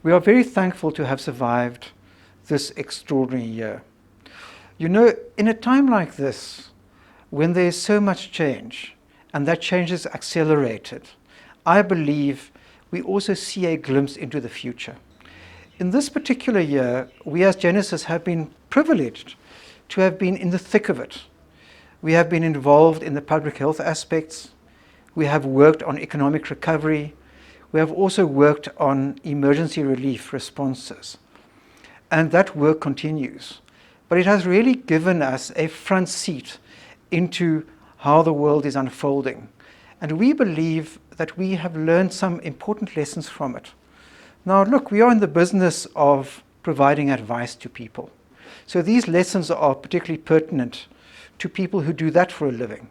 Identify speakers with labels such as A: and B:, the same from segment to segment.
A: We are very thankful to have survived this extraordinary year. You know, in a time like this, when there is so much change, and that change is accelerated, I believe we also see a glimpse into the future. In this particular year, we as Genesis have been privileged to have been in the thick of it. We have been involved in the public health aspects. We have worked on economic recovery. We have also worked on emergency relief responses. And that work continues. But it has really given us a front seat into how the world is unfolding. And we believe that we have learned some important lessons from it. Now, look, we are in the business of providing advice to people. So these lessons are particularly pertinent to people who do that for a living.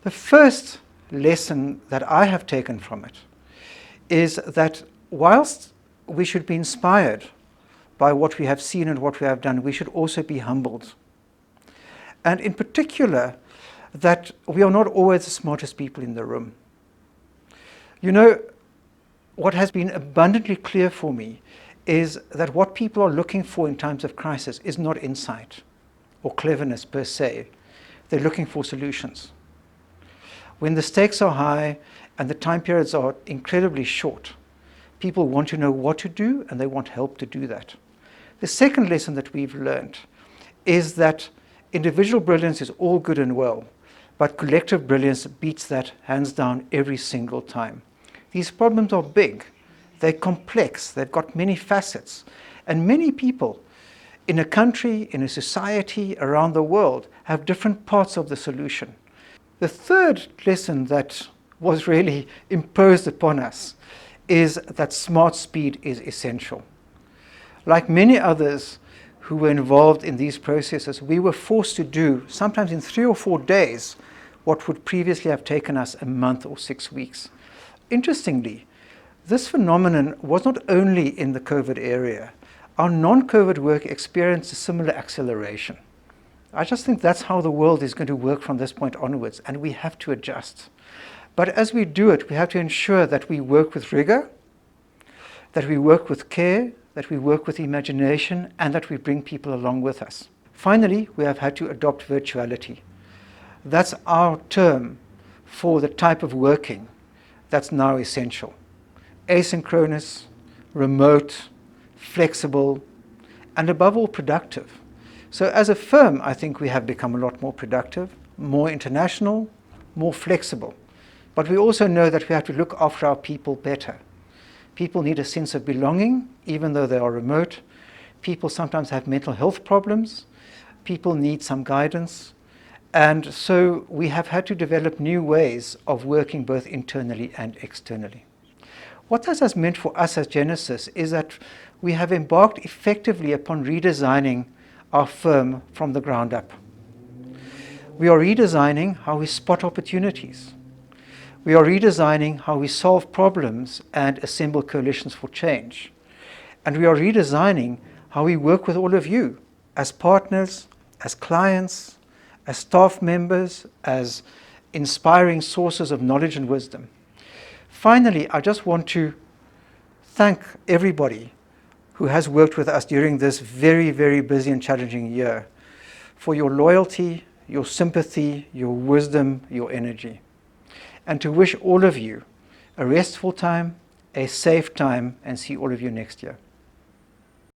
A: The first lesson that I have taken from it is that whilst we should be inspired by what we have seen and what we have done, we should also be humbled. And in particular, that we are not always the smartest people in the room. You know, what has been abundantly clear for me is that what people are looking for in times of crisis is not insight or cleverness per se. They're looking for solutions. When the stakes are high and the time periods are incredibly short, people want to know what to do and they want help to do that. The second lesson that we've learned is that individual brilliance is all good and well, but collective brilliance beats that hands down every single time. These problems are big, they're complex, they've got many facets, and many people in a country, in a society, around the world have different parts of the solution. The third lesson that was really imposed upon us is that smart speed is essential. Like many others who were involved in these processes, we were forced to do, sometimes in 3 or 4 days, what would previously have taken us a month or 6 weeks. Interestingly, this phenomenon was not only in the COVID area. Our non-COVID work experienced a similar acceleration. I just think that's how the world is going to work from this point onwards, and we have to adjust. But as we do it, we have to ensure that we work with rigor, that we work with care, that we work with imagination, and that we bring people along with us. Finally, we have had to adopt virtuality. That's our term for the type of working that's now essential. Asynchronous, remote, flexible, and above all productive. So as a firm, I think we have become a lot more productive, more international, more flexible. But we also know that we have to look after our people better. People need a sense of belonging, even though they are remote. People sometimes have mental health problems. People need some guidance. And so we have had to develop new ways of working both internally and externally. What this has meant for us as Genesis is that we have embarked effectively upon redesigning our firm from the ground up. We are redesigning how we spot opportunities. We are redesigning how we solve problems and assemble coalitions for change. And we are redesigning how we work with all of you as partners, as clients, as staff members, as inspiring sources of knowledge and wisdom. Finally, I just want to thank everybody who has worked with us during this very, very busy and challenging year for your loyalty, your sympathy, your wisdom, your energy. And to wish all of you a restful time, a safe time, and see all of you next year.